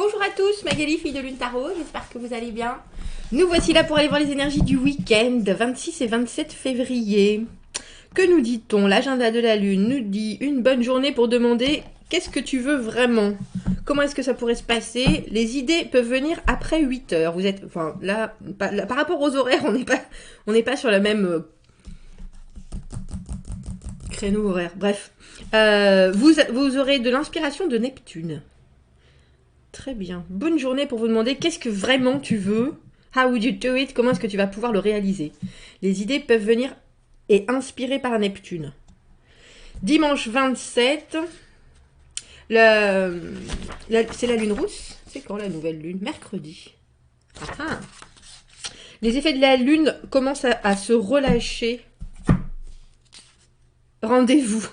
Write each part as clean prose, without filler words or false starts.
Bonjour à tous, Magali, fille de Lune Tarot, j'espère que vous allez bien. Nous voici là pour aller voir les énergies du week-end, 26 et 27 février. Que nous dit-on? L'agenda de la Lune nous dit une bonne journée pour demander qu'est-ce que tu veux vraiment? Comment est-ce que ça pourrait se passer? Les idées peuvent venir après 8 heures. Vous êtes, enfin là, par rapport aux horaires, on n'est pas sur la même créneau horaire. Bref, vous aurez de l'inspiration de Neptune. Très bien. Bonne journée pour vous demander qu'est-ce que vraiment tu veux. How would you do it? Comment est-ce que tu vas pouvoir le réaliser? Les idées peuvent venir et inspirées par Neptune. Dimanche 27, c'est la lune rousse. C'est quand la nouvelle lune? Mercredi. Ah. Les effets de la lune commencent à se relâcher. Rendez-vous.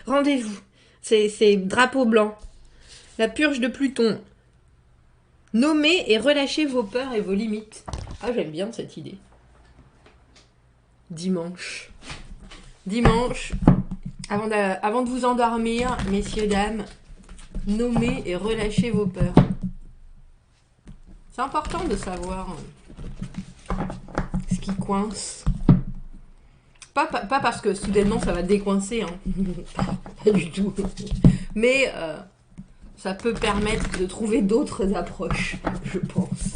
Rendez-vous. C'est drapeau blanc. La purge de Pluton. Nommez et relâchez vos peurs et vos limites. Ah, j'aime bien cette idée. Dimanche. Dimanche, avant de vous endormir, messieurs, dames, nommez et relâchez vos peurs. C'est important de savoir ce qui coince. Pas parce que soudainement ça va décoincer, hein. Pas du tout. Mais ça peut permettre de trouver d'autres approches, je pense.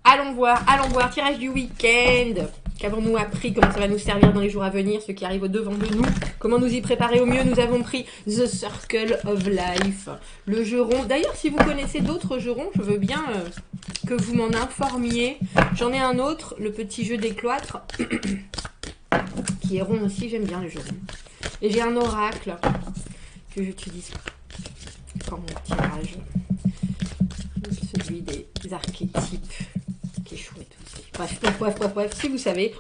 Allons voir, tirage du week-end. Qu'avons-nous appris? Comment ça va nous servir dans les jours à venir? Ce qui arrive au-devant de nous. Comment nous y préparer au mieux? Nous avons pris The Circle of Life. Le jeu rond. D'ailleurs, si vous connaissez d'autres jeux ronds, je veux bien que vous m'en informiez. J'en ai un autre, le petit jeu des cloîtres, qui est rond aussi. J'aime bien les jeux ronds. Et j'ai un oracle que j'utilise pour mon tirage. Celui des archétypes, qui est chouette aussi. Bref, si vous savez.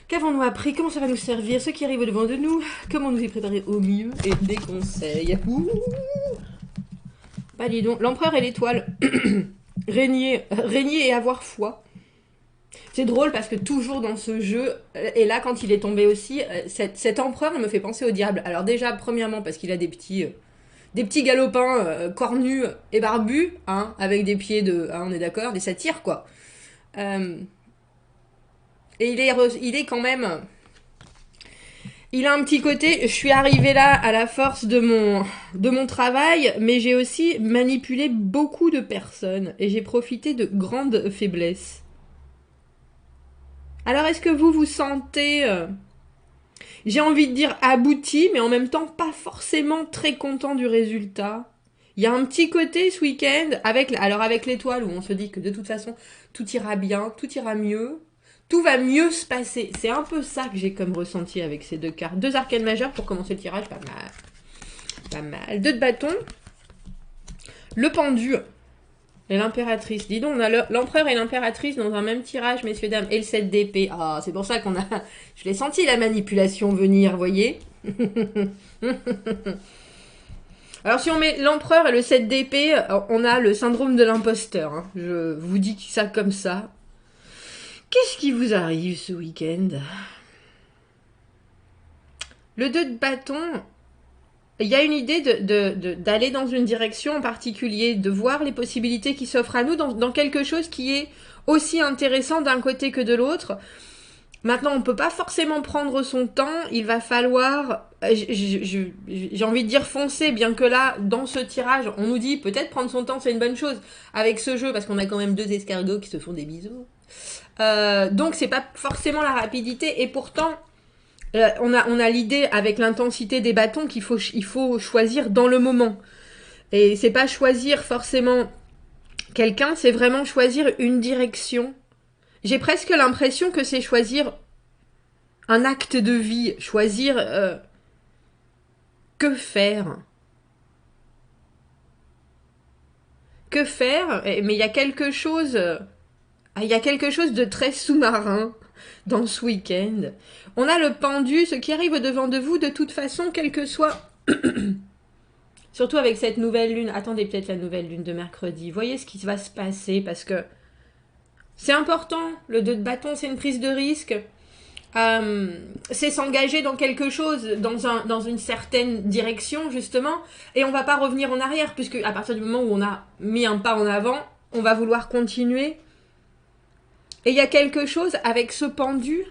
Qu'avons-nous appris? Comment ça va nous servir? Ce qui arrive au-devant de nous. Comment nous y préparer au mieux? Et des conseils. Bah dis donc, l'empereur et l'étoile. Régner et avoir foi. C'est drôle parce que toujours dans ce jeu, et là quand il est tombé aussi, cet empereur me fait penser au diable. Alors déjà, premièrement, parce qu'il a des petits galopins cornus et barbus, hein, avec des pieds de... Hein, on est d'accord, des satyres, quoi. Et il est quand même... Il a un petit côté, je suis arrivée là à la force de mon travail, mais j'ai aussi manipulé beaucoup de personnes, et j'ai profité de grandes faiblesses. Alors, est-ce que vous vous sentez, j'ai envie de dire abouti, mais en même temps pas forcément très content du résultat? Il y a un petit côté ce week-end, avec l'étoile, où on se dit que de toute façon, tout ira bien, tout ira mieux, tout va mieux se passer. C'est un peu ça que j'ai comme ressenti avec ces deux cartes. 2 arcanes majeures pour commencer le tirage, pas mal. Pas mal. 2 de bâton. Le pendu. Et l'impératrice. Dis donc, on a l'empereur et l'impératrice dans un même tirage, messieurs, dames. Et le 7 d'épée. Ah, c'est pour ça qu'on a... Je l'ai senti, la manipulation venir, voyez. Alors, si on met l'empereur et le 7 d'épée, on a le syndrome de l'imposteur. Hein. Je vous dis ça comme ça. Qu'est-ce qui vous arrive ce week-end? Le 2 de bâton... Il y a une idée d'aller dans une direction en particulier, de voir les possibilités qui s'offrent à nous dans quelque chose qui est aussi intéressant d'un côté que de l'autre. Maintenant, on ne peut pas forcément prendre son temps, il va falloir, j'ai envie de dire foncer, bien que là, dans ce tirage, on nous dit peut-être prendre son temps, c'est une bonne chose avec ce jeu, parce qu'on a quand même 2 escargots qui se font des bisous. Donc, c'est pas forcément la rapidité, et pourtant... on a l'idée avec l'intensité des bâtons qu'il faut choisir dans le moment. Et c'est pas choisir forcément quelqu'un, c'est vraiment choisir une direction. J'ai presque l'impression que c'est choisir un acte de vie, choisir que faire. Que faire? Mais il y a quelque chose de très sous-marin dans ce week-end. On a le pendu, ce qui arrive au-devant de vous, de toute façon, quel que soit... Surtout avec cette nouvelle lune. Attendez peut-être la nouvelle lune de mercredi. Voyez ce qui va se passer, parce que c'est important. Le 2 de bâton, c'est une prise de risque. C'est s'engager dans quelque chose, dans une certaine direction, justement, et on va pas revenir en arrière, puisque à partir du moment où on a mis un pas en avant, on va vouloir continuer. Et il y a quelque chose avec ce pendu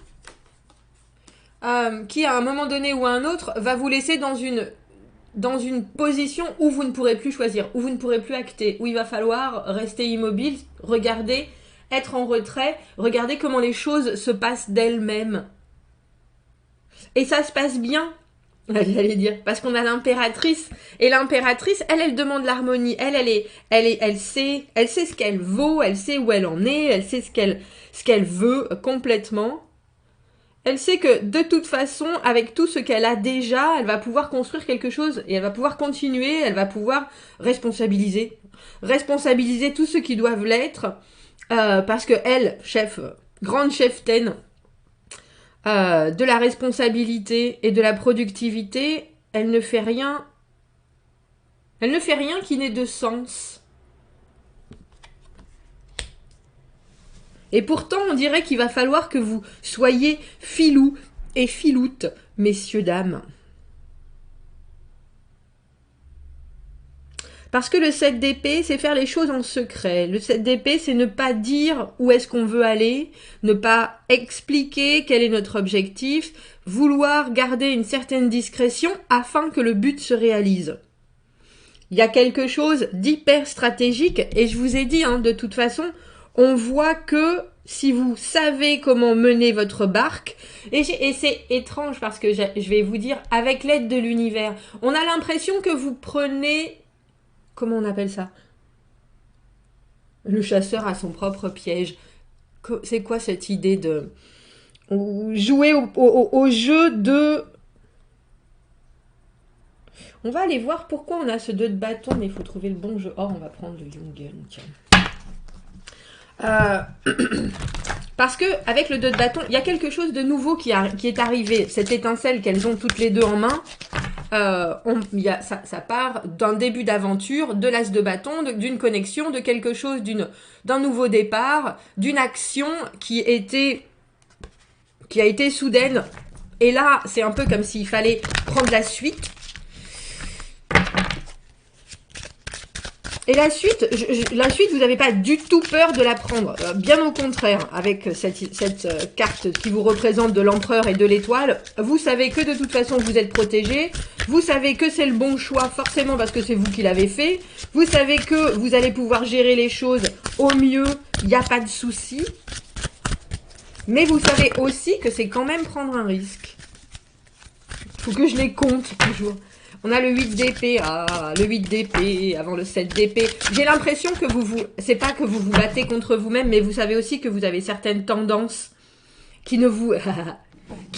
qui, à un moment donné ou à un autre, va vous laisser dans une position où vous ne pourrez plus choisir, où vous ne pourrez plus acter, où il va falloir rester immobile, regarder, être en retrait, regarder comment les choses se passent d'elles-mêmes. Et ça se passe bien, j'allais dire, parce qu'on a l'impératrice, et l'impératrice, elle demande l'harmonie, elle sait ce qu'elle vaut, elle sait où elle en est, elle sait ce qu'elle veut complètement. Elle sait que de toute façon, avec tout ce qu'elle a déjà, elle va pouvoir construire quelque chose et elle va pouvoir continuer, elle va pouvoir responsabiliser tous ceux qui doivent l'être, parce que elle, grande cheftaine de la responsabilité et de la productivité, elle ne fait rien qui n'ait de sens. Et pourtant, on dirait qu'il va falloir que vous soyez filous et filoutes, messieurs, dames. Parce que le 7 d'épée, c'est faire les choses en secret. Le 7 d'épée, c'est ne pas dire où est-ce qu'on veut aller, ne pas expliquer quel est notre objectif, vouloir garder une certaine discrétion afin que le but se réalise. Il y a quelque chose d'hyper stratégique, et je vous ai dit, de toute façon, on voit que si vous savez comment mener votre barque, et c'est étrange parce que je vais vous dire, avec l'aide de l'univers, on a l'impression que vous prenez, comment on appelle ça? Le chasseur a son propre piège. C'est quoi cette idée de jouer au jeu de... On va aller voir pourquoi on a ce 2 de bâton, mais il faut trouver le bon jeu. Oh, on va prendre le Jungen, tiens. Parce que avec le 2 de bâton, il y a quelque chose de nouveau qui est arrivé. Cette étincelle qu'elles ont toutes les deux en main, ça part d'un début d'aventure, de l'as de bâton, d'une connexion, de quelque chose, d'un nouveau départ, d'une action qui a été soudaine. Et là, c'est un peu comme s'il fallait prendre la suite. Et la suite, vous n'avez pas du tout peur de la prendre. Bien au contraire, avec cette carte qui vous représente de l'empereur et de l'étoile, vous savez que de toute façon, vous êtes protégé. Vous savez que c'est le bon choix, forcément, parce que c'est vous qui l'avez fait. Vous savez que vous allez pouvoir gérer les choses au mieux. Il n'y a pas de souci. Mais vous savez aussi que c'est quand même prendre un risque. Il faut que je les compte toujours. On a le 8 d'épée, le 8 d'épée avant le 7 d'épée. J'ai l'impression que c'est pas que vous vous battez contre vous-même, mais vous savez aussi que vous avez certaines tendances qui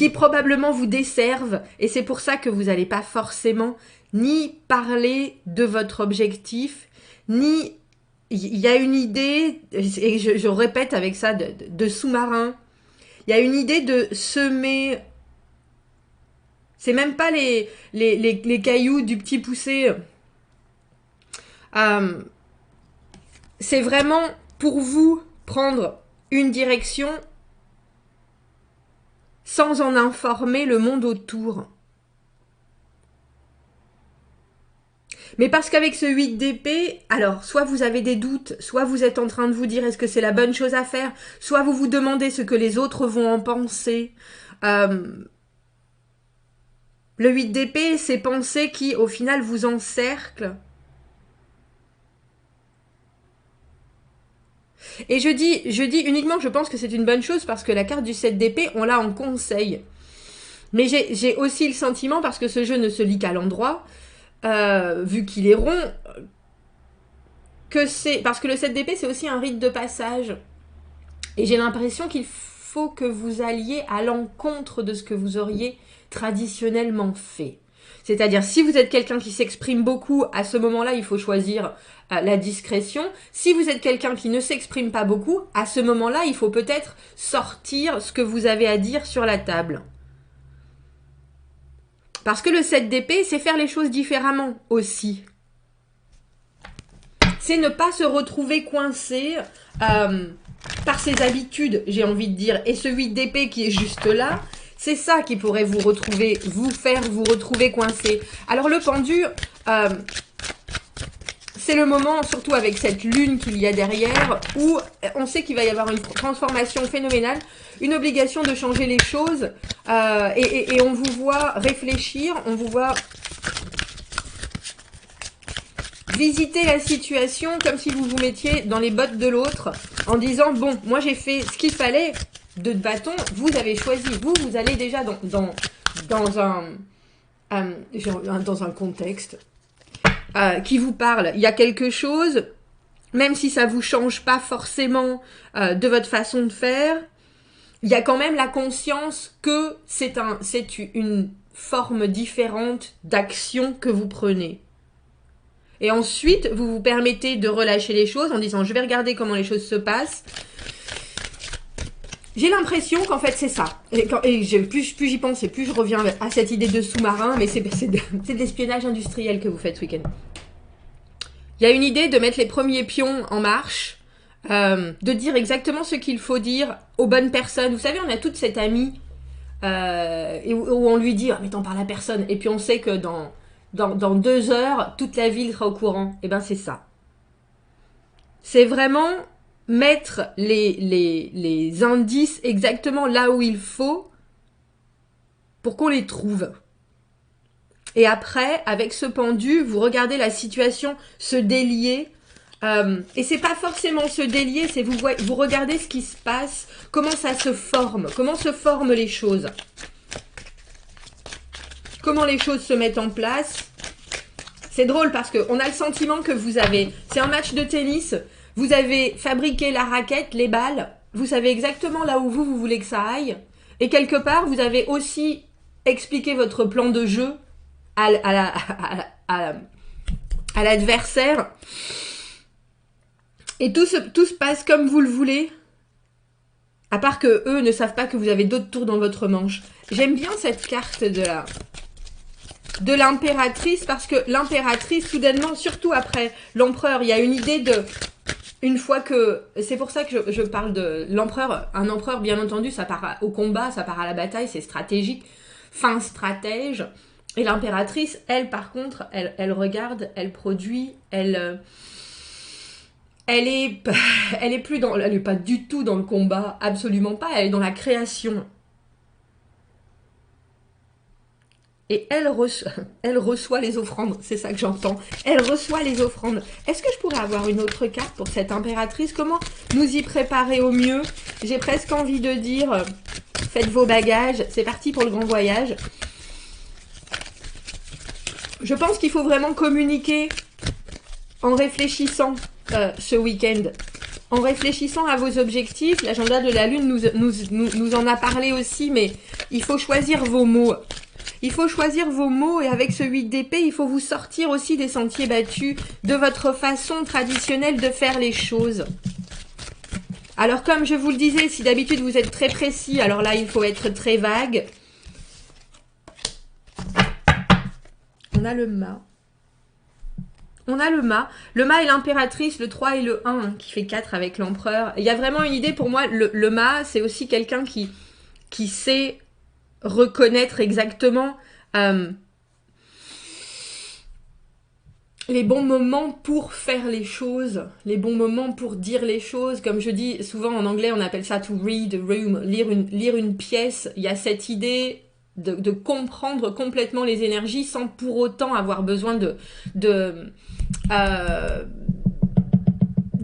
probablement vous desservent. Et c'est pour ça que vous n'allez pas forcément ni parler de votre objectif, ni... Il y a une idée, et je répète avec ça, de sous-marin. Il y a une idée de semer... C'est même pas les cailloux du petit poussé. C'est vraiment pour vous prendre une direction sans en informer le monde autour. Mais parce qu'avec ce 8 d'épée, alors, soit vous avez des doutes, soit vous êtes en train de vous dire est-ce que c'est la bonne chose à faire, soit vous vous demandez ce que les autres vont en penser. Le 8 d'épée, c'est pensées qui, au final, vous encerclent. Et je dis uniquement, je pense que c'est une bonne chose parce que la carte du 7 d'épée, on l'a en conseil. Mais j'ai aussi le sentiment, parce que ce jeu ne se lit qu'à l'endroit, vu qu'il est rond, parce que le 7 d'épée, c'est aussi un rite de passage. Et j'ai l'impression qu'il faut que vous alliez à l'encontre de ce que vous auriez traditionnellement fait. C'est-à-dire, si vous êtes quelqu'un qui s'exprime beaucoup, à ce moment-là, il faut choisir la discrétion. Si vous êtes quelqu'un qui ne s'exprime pas beaucoup, à ce moment-là, il faut peut-être sortir ce que vous avez à dire sur la table. Parce que le 7 d'épée, c'est faire les choses différemment aussi. C'est ne pas se retrouver coincé par ses habitudes, j'ai envie de dire, et ce 8 d'épée qui est juste là, c'est ça qui pourrait vous retrouver, vous faire vous retrouver coincé. Alors le pendu, c'est le moment, surtout avec cette lune qu'il y a derrière, où on sait qu'il va y avoir une transformation phénoménale, une obligation de changer les choses, et on vous voit réfléchir, on vous voit visiter la situation comme si vous vous mettiez dans les bottes de l'autre, en disant, bon, moi j'ai fait ce qu'il fallait, de bâton, vous avez choisi, vous allez déjà dans un contexte qui vous parle. Il y a quelque chose, même si ça vous change pas forcément de votre façon de faire, il y a quand même la conscience que c'est une forme différente d'action que vous prenez. Et ensuite, vous vous permettez de relâcher les choses en disant, je vais regarder comment les choses se passent. J'ai l'impression qu'en fait c'est ça. Et plus j'y pense et plus je reviens à cette idée de sous-marin, mais c'est de l'espionnage industriel que vous faites ce week-end. Il y a une idée de mettre les premiers pions en marche, de dire exactement ce qu'il faut dire aux bonnes personnes. Vous savez, on a toute cette amie où on lui dit, mais t'en parles à personne. Et puis on sait que dans 2 heures, toute la ville sera au courant. Et ben c'est ça. C'est vraiment mettre les indices exactement là où il faut pour qu'on les trouve. Et après, avec ce pendu, vous regardez la situation se délier. Et c'est pas forcément se délier, c'est vous regardez ce qui se passe, comment ça se forme les choses. Comment les choses se mettent en place. C'est drôle parce qu'on a le sentiment que vous avez... C'est un match de tennis, vous avez fabriqué la raquette, les balles, vous savez exactement là où vous voulez que ça aille. Et quelque part, vous avez aussi expliqué votre plan de jeu à l'adversaire. Et tout se passe comme vous le voulez. À part que eux ne savent pas que vous avez d'autres tours dans votre manche. J'aime bien cette carte de l'impératrice, parce que l'impératrice, soudainement, surtout après l'empereur, il y a une idée de... Une fois que... C'est pour ça que je parle de l'empereur. Un empereur, bien entendu, ça part au combat, ça part à la bataille, c'est stratégique. Fin stratège. Et l'impératrice, elle, par contre, elle regarde, elle produit, elle est pas du tout dans le combat, absolument pas, elle est dans la création. Et elle reçoit les offrandes, c'est ça que j'entends. Elle reçoit les offrandes. Est-ce que je pourrais avoir une autre carte pour cette impératrice? Comment nous y préparer au mieux? J'ai presque envie de dire, faites vos bagages, c'est parti pour le grand voyage. Je pense qu'il faut vraiment communiquer en réfléchissant ce week-end. En réfléchissant à vos objectifs. L'agenda de la Lune nous en a parlé aussi, mais il faut choisir vos mots. Il faut choisir vos mots, et avec ce 8 d'épée, il faut vous sortir aussi des sentiers battus, de votre façon traditionnelle de faire les choses. Alors comme je vous le disais, si d'habitude vous êtes très précis, alors là il faut être très vague. On a le mât. On a le mât. Le mât et l'impératrice, le 3 et le 1, hein, qui fait 4 avec l'empereur. Il y a vraiment une idée pour moi, le mât, c'est aussi quelqu'un qui sait reconnaître exactement les bons moments pour faire les choses, les bons moments pour dire les choses. Comme je dis souvent en anglais, on appelle ça to read a room, lire une pièce. Il y a cette idée de comprendre complètement les énergies sans pour autant avoir besoin de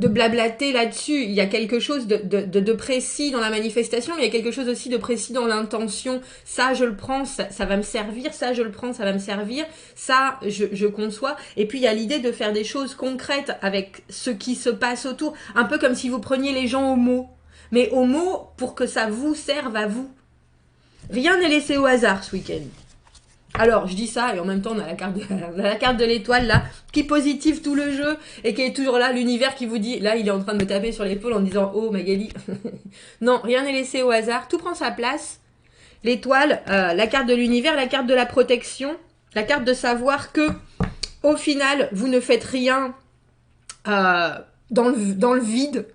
blablater là-dessus. Il y a quelque chose de précis dans la manifestation, mais il y a quelque chose aussi de précis dans l'intention. Ça, je le prends, ça va me servir. Ça, je le prends, ça va me servir. Ça, je conçois. Et puis, il y a l'idée de faire des choses concrètes avec ce qui se passe autour. Un peu comme si vous preniez les gens au mot. Mais au mot pour que ça vous serve à vous. Rien n'est laissé au hasard ce week-end. Alors, je dis ça, et en même temps, on a la carte de l'étoile, là, qui positive tout le jeu, et qui est toujours là, l'univers qui vous dit, là, il est en train de me taper sur l'épaule en disant, oh, Magali. Non, rien n'est laissé au hasard, tout prend sa place. L'étoile, la carte de l'univers, la carte de la protection, la carte de savoir que, au final, vous ne faites rien dans le vide,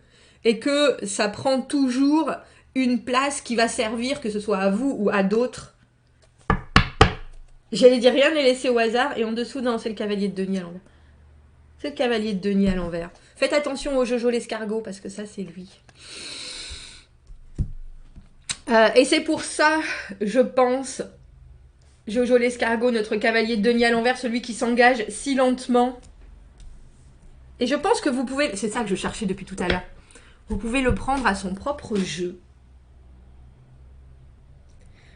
et que ça prend toujours une place qui va servir, que ce soit à vous ou à d'autres. J'allais dire rien n'est laissé au hasard, et en dessous, non, c'est le cavalier de denier à l'envers. C'est le cavalier de denier à l'envers. Faites attention au Jojo l'escargot, parce que ça, c'est lui. Et c'est pour ça, je pense, Jojo l'escargot, notre cavalier de denier à l'envers, celui qui s'engage si lentement. Et je pense que vous pouvez... C'est ça que je cherchais depuis tout à l'heure. Vous pouvez le prendre à son propre jeu.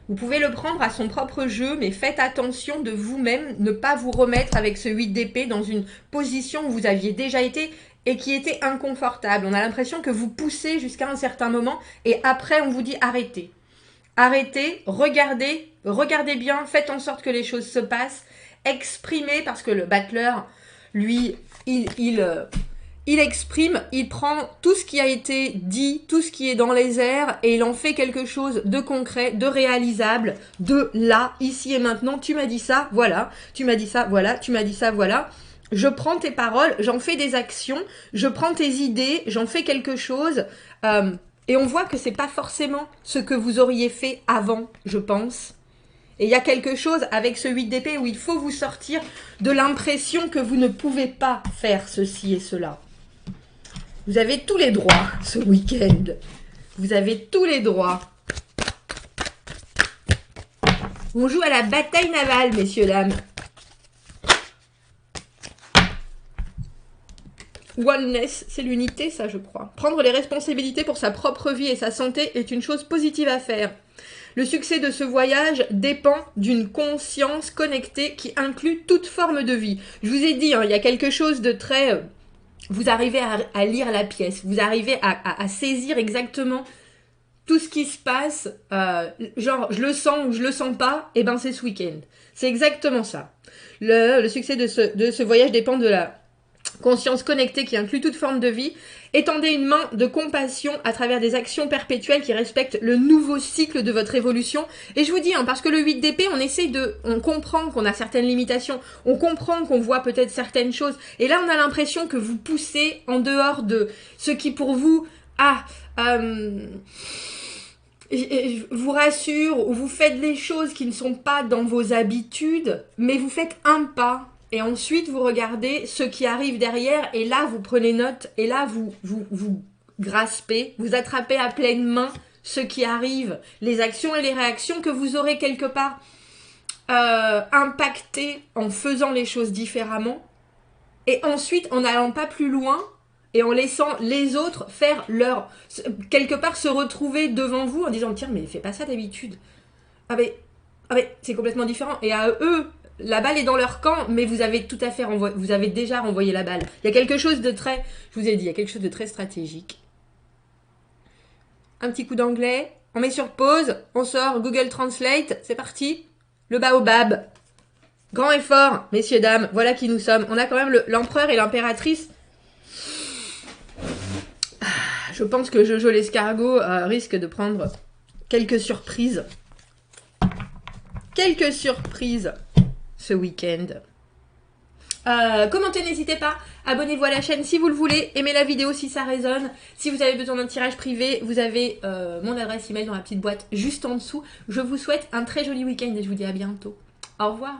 Vous pouvez le prendre à son propre jeu, mais faites attention de vous-même, ne pas vous remettre avec ce 8 d'épée dans une position où vous aviez déjà été et qui était inconfortable. On a l'impression que vous poussez jusqu'à un certain moment et après on vous dit arrêtez. Arrêtez, regardez, regardez bien, faites en sorte que les choses se passent, exprimez, parce que le battleur, lui, il exprime, il prend tout ce qui a été dit, tout ce qui est dans les airs, et il en fait quelque chose de concret, de réalisable, de là, ici et maintenant. Tu m'as dit ça, voilà. Tu m'as dit ça, voilà. Tu m'as dit ça, voilà. Je prends tes paroles, j'en fais des actions, je prends tes idées, j'en fais quelque chose. Et on voit que c'est pas forcément ce que vous auriez fait avant, je pense. Et il y a quelque chose avec ce 8 d'épée où il faut vous sortir de l'impression que vous ne pouvez pas faire ceci et cela. Vous avez tous les droits ce week-end. Vous avez tous les droits. On joue à la bataille navale, messieurs, dames. Oneness, c'est l'unité, ça, je crois. Prendre les responsabilités pour sa propre vie et sa santé est une chose positive à faire. Le succès de ce voyage dépend d'une conscience connectée qui inclut toute forme de vie. Je vous ai dit, hein, il y a quelque chose de très... Vous arrivez à lire la pièce, vous arrivez à saisir exactement tout ce qui se passe, genre je le sens ou je le sens pas, et ben c'est ce week-end. C'est exactement ça. Le succès de ce voyage dépend de la conscience connectée qui inclut toute forme de vie. Étendez une main de compassion à travers des actions perpétuelles qui respectent le nouveau cycle de votre évolution. Et je vous dis, hein, parce que le 8 d'épée, on comprend qu'on a certaines limitations, on comprend qu'on voit peut-être certaines choses. Et là, on a l'impression que vous poussez en dehors de ce qui pour vous vous rassure, ou vous faites les choses qui ne sont pas dans vos habitudes, mais vous faites un pas. Et ensuite, vous regardez ce qui arrive derrière, et là, vous prenez note, et là, vous graspez, vous attrapez à pleine main ce qui arrive, les actions et les réactions que vous aurez quelque part impactées en faisant les choses différemment, et ensuite, en n'allant pas plus loin, et en laissant les autres faire leur... quelque part se retrouver devant vous en disant « Tiens, mais fais pas ça d'habitude. » Ah mais c'est complètement différent. Et à eux... La balle est dans leur camp, mais vous avez tout à fait vous avez déjà renvoyé la balle. Il y a quelque chose de très, je vous ai dit, il y a quelque chose de très stratégique. Un petit coup d'anglais, on met sur pause, on sort Google Translate, c'est parti. Le baobab. Grand effort, messieurs, dames, voilà qui nous sommes. On a quand même l'empereur et l'impératrice. Je pense que Jojo l'escargot risque de prendre quelques surprises. Quelques surprises ce week-end. Commentez, n'hésitez pas. Abonnez-vous à la chaîne si vous le voulez. Aimez la vidéo si ça résonne. Si vous avez besoin d'un tirage privé, vous avez mon adresse email dans la petite boîte juste en dessous. Je vous souhaite un très joli week-end et je vous dis à bientôt. Au revoir.